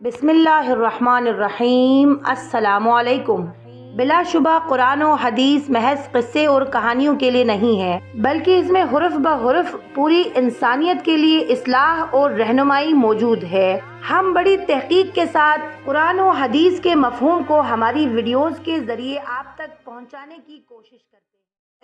بسم اللہ الرحمن الرحیم۔ السلام علیکم۔ بلا شبہ قرآن و حدیث محض قصے اور کہانیوں کے لیے نہیں ہے، بلکہ اس میں حرف بحرف پوری انسانیت کے لیے اصلاح اور رہنمائی موجود ہے۔ ہم بڑی تحقیق کے ساتھ قرآن و حدیث کے مفہوم کو ہماری ویڈیوز کے ذریعے آپ تک پہنچانے کی کوشش کرتے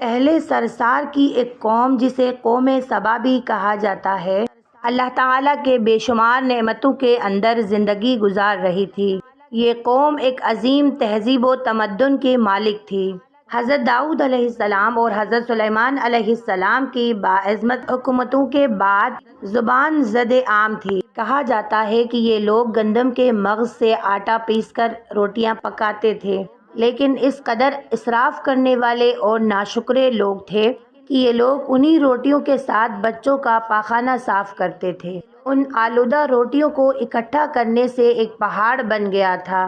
ہیں۔ اہل سرسار کی ایک قوم جسے قوم سبا بھی کہا جاتا ہے، اللہ تعالیٰ کے بے شمار نعمتوں کے اندر زندگی گزار رہی تھی۔ یہ قوم ایک عظیم تہذیب و تمدن کے مالک تھی۔ حضرت داؤد علیہ السلام اور حضرت سلیمان علیہ السلام کی باعظمت حکومتوں کے بعد زبان زد عام تھی۔ کہا جاتا ہے کہ یہ لوگ گندم کے مغز سے آٹا پیس کر روٹیاں پکاتے تھے، لیکن اس قدر اسراف کرنے والے اور ناشکرے لوگ تھے کہ یہ لوگ انہی روٹیوں کے ساتھ بچوں کا پاخانہ صاف کرتے تھے۔ ان آلودہ روٹیوں کو اکٹھا کرنے سے ایک پہاڑ بن گیا تھا۔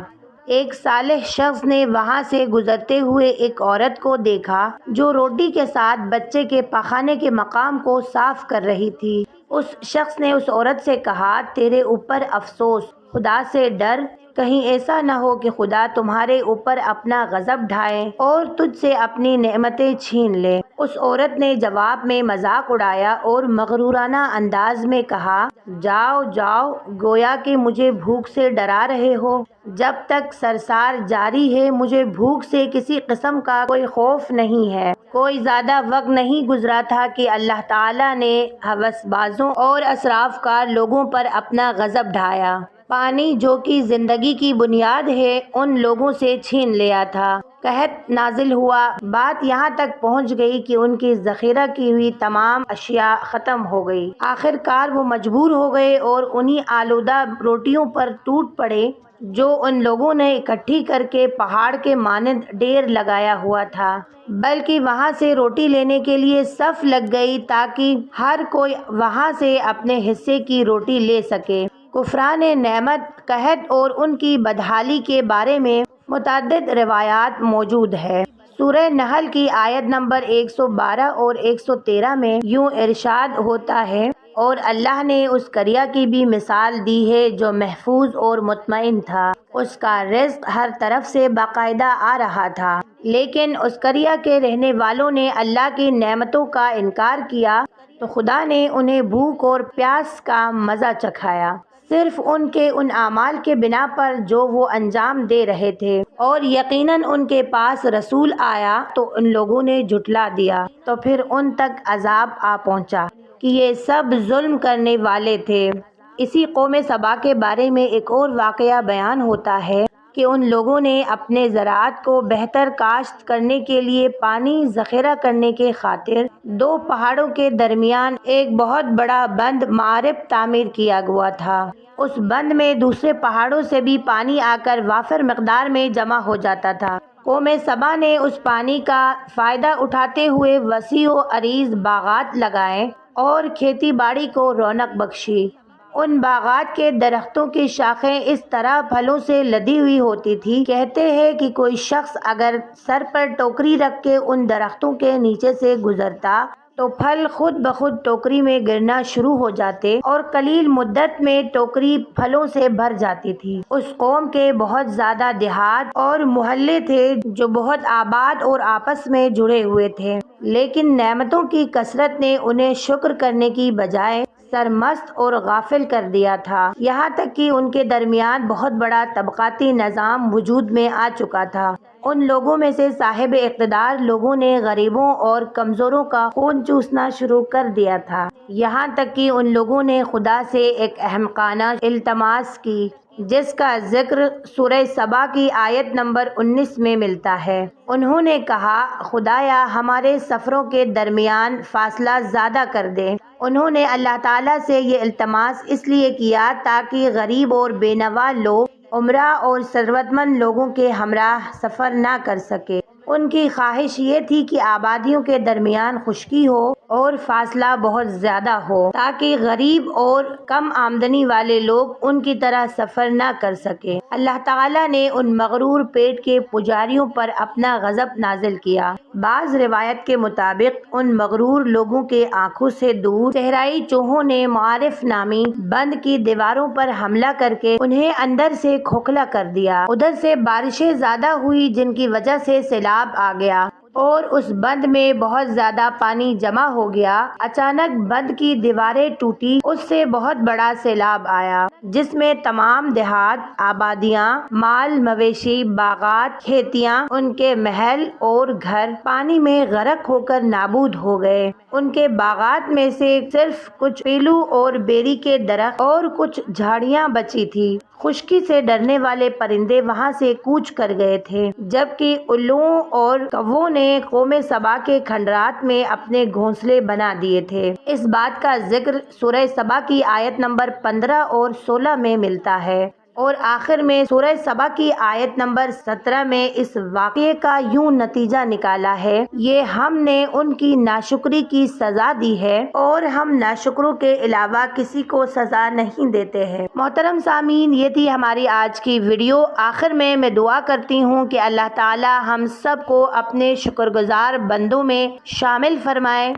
ایک صالح شخص نے وہاں سے گزرتے ہوئے ایک عورت کو دیکھا جو روٹی کے ساتھ بچے کے پاخانے کے مقام کو صاف کر رہی تھی۔ اس شخص نے اس عورت سے کہا، تیرے اوپر افسوس، خدا سے ڈر، کہیں ایسا نہ ہو کہ خدا تمہارے اوپر اپنا غضب ڈھائے اور تجھ سے اپنی نعمتیں چھین لے۔ اس عورت نے جواب میں مذاق اڑایا اور مغرورانہ انداز میں کہا، جاؤ جاؤ، گویا کہ مجھے بھوک سے ڈرا رہے ہو۔ جب تک سرسار جاری ہے مجھے بھوک سے کسی قسم کا کوئی خوف نہیں ہے۔ کوئی زیادہ وقت نہیں گزرا تھا کہ اللہ تعالیٰ نے ہوس بازوں اور اسراف کار لوگوں پر اپنا غضب ڈھایا۔ پانی جو کہ زندگی کی بنیاد ہے ان لوگوں سے چھین لیا تھا۔ قحط نازل ہوا، بات یہاں تک پہنچ گئی کہ ان کی ذخیرہ کی ہوئی تمام اشیاء ختم ہو گئی۔ آخر کار وہ مجبور ہو گئے اور انہی آلودہ روٹیوں پر ٹوٹ پڑے جو ان لوگوں نے اکٹھی کر کے پہاڑ کے مانند ڈھیر لگایا ہوا تھا، بلکہ وہاں سے روٹی لینے کے لیے صف لگ گئی تاکہ ہر کوئی وہاں سے اپنے حصے کی روٹی لے سکے۔ کفران نعمت، قحط اور ان کی بدحالی کے بارے میں متعدد روایات موجود ہے۔ سورہ نحل کی آیت نمبر 112 اور 113 میں یوں ارشاد ہوتا ہے، اور اللہ نے اس قریہ کی بھی مثال دی ہے جو محفوظ اور مطمئن تھا، اس کا رزق ہر طرف سے باقاعدہ آ رہا تھا، لیکن اس قریہ کے رہنے والوں نے اللہ کی نعمتوں کا انکار کیا تو خدا نے انہیں بھوک اور پیاس کا مزہ چکھایا، صرف ان کے ان اعمال کے بنا پر جو وہ انجام دے رہے تھے، اور یقیناً ان کے پاس رسول آیا تو ان لوگوں نے جھٹلا دیا، تو پھر ان تک عذاب آ پہنچا کہ یہ سب ظلم کرنے والے تھے۔ اسی قوم سبا کے بارے میں ایک اور واقعہ بیان ہوتا ہے کہ ان لوگوں نے اپنے زراعت کو بہتر کاشت کرنے کے لیے پانی ذخیرہ کرنے کے خاطر دو پہاڑوں کے درمیان ایک بہت بڑا بند معرب تعمیر کیا ہوا تھا۔ اس بند میں دوسرے پہاڑوں سے بھی پانی آ کر وافر مقدار میں جمع ہو جاتا تھا۔ قوم سبا نے اس پانی کا فائدہ اٹھاتے ہوئے وسیع و عریض باغات لگائے اور کھیتی باڑی کو رونق بخشی۔ ان باغات کے درختوں کی شاخیں اس طرح پھلوں سے لدی ہوئی ہوتی تھی، کہتے ہیں کہ کوئی شخص اگر سر پر ٹوکری رکھ کے ان درختوں کے نیچے سے گزرتا تو پھل خود بخود ٹوکری میں گرنا شروع ہو جاتے اور قلیل مدت میں ٹوکری پھلوں سے بھر جاتی تھی۔ اس قوم کے بہت زیادہ دیہات اور محلے تھے جو بہت آباد اور آپس میں جڑے ہوئے تھے، لیکن نعمتوں کی کثرت نے انہیں شکر کرنے کی بجائے سرمست اور غافل کر دیا تھا، یہاں تک کہ ان کے درمیان بہت بڑا طبقاتی نظام وجود میں آ چکا تھا۔ ان لوگوں میں سے صاحب اقتدار لوگوں نے غریبوں اور کمزوروں کا خون چوسنا شروع کر دیا تھا، یہاں تک کہ ان لوگوں نے خدا سے ایک احمقانہ التماس کی جس کا ذکر سورہ سبا کی آیت نمبر 19 میں ملتا ہے۔ انہوں نے کہا، خدایا ہمارے سفروں کے درمیان فاصلہ زیادہ کر دے۔ انہوں نے اللہ تعالیٰ سے یہ التماس اس لیے کیا تاکہ غریب اور بے نوا لوگ عمرہ اور ثروت مند لوگوں کے ہمراہ سفر نہ کر سکے۔ ان کی خواہش یہ تھی کہ آبادیوں کے درمیان خشکی ہو اور فاصلہ بہت زیادہ ہو تاکہ غریب اور کم آمدنی والے لوگ ان کی طرح سفر نہ کر سکیں۔ اللہ تعالیٰ نے ان مغرور پیٹ کے پجاریوں پر اپنا غضب نازل کیا۔ بعض روایت کے مطابق ان مغرور لوگوں کے آنکھوں سے دور صحرائی چوہوں نے معارف نامی بند کی دیواروں پر حملہ کر کے انہیں اندر سے کھوکھلا کر دیا۔ ادھر سے بارشیں زیادہ ہوئی جن کی وجہ سے سیلاب آ گیا اور اس بند میں بہت زیادہ پانی جمع ہو گیا۔ اچانک بند کی دیواریں ٹوٹی، اس سے بہت بڑا سیلاب آیا جس میں تمام دیہات، آبادیاں، مال مویشی، باغات، کھیتیاں، ان کے محل اور گھر پانی میں غرق ہو کر نابود ہو گئے۔ ان کے باغات میں سے صرف کچھ پیلو اور بیری کے درخت اور کچھ جھاڑیاں بچی تھی۔ خشکی سے ڈرنے والے پرندے وہاں سے کوچ کر گئے تھے، جبکہ الوؤں اور کووں نے قوم سبا کے کھنڈرات میں اپنے گھونسلے بنا دیے تھے۔ اس بات کا ذکر سورہ سبا کی آیت نمبر 15 اور 16 میں ملتا ہے، اور آخر میں سورہ سبا کی آیت نمبر 17 میں اس واقعے کا یوں نتیجہ نکالا ہے: یہ ہم نے ان کی ناشکری کی سزا دی ہے اور ہم ناشکروں کے علاوہ کسی کو سزا نہیں دیتے ہیں۔ محترم سامعین، یہ تھی ہماری آج کی ویڈیو۔ آخر میں دعا کرتی ہوں کہ اللہ تعالی ہم سب کو اپنے شکر گزار بندوں میں شامل فرمائے،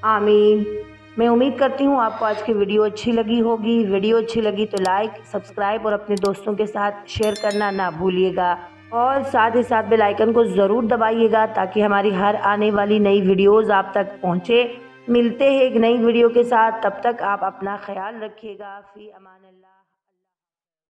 آمین۔ میں امید کرتی ہوں آپ کو آج کی ویڈیو اچھی لگی ہوگی۔ ویڈیو اچھی لگی تو لائک، سبسکرائب اور اپنے دوستوں کے ساتھ شیئر کرنا نہ بھولیے گا، اور ساتھ ہی ساتھ بیل آئیکن کو ضرور دبائیے گا تاکہ ہماری ہر آنے والی نئی ویڈیوز آپ تک پہنچے۔ ملتے ہیں ایک نئی ویڈیو کے ساتھ، تب تک آپ اپنا خیال رکھیے گا۔ فی امان اللہ۔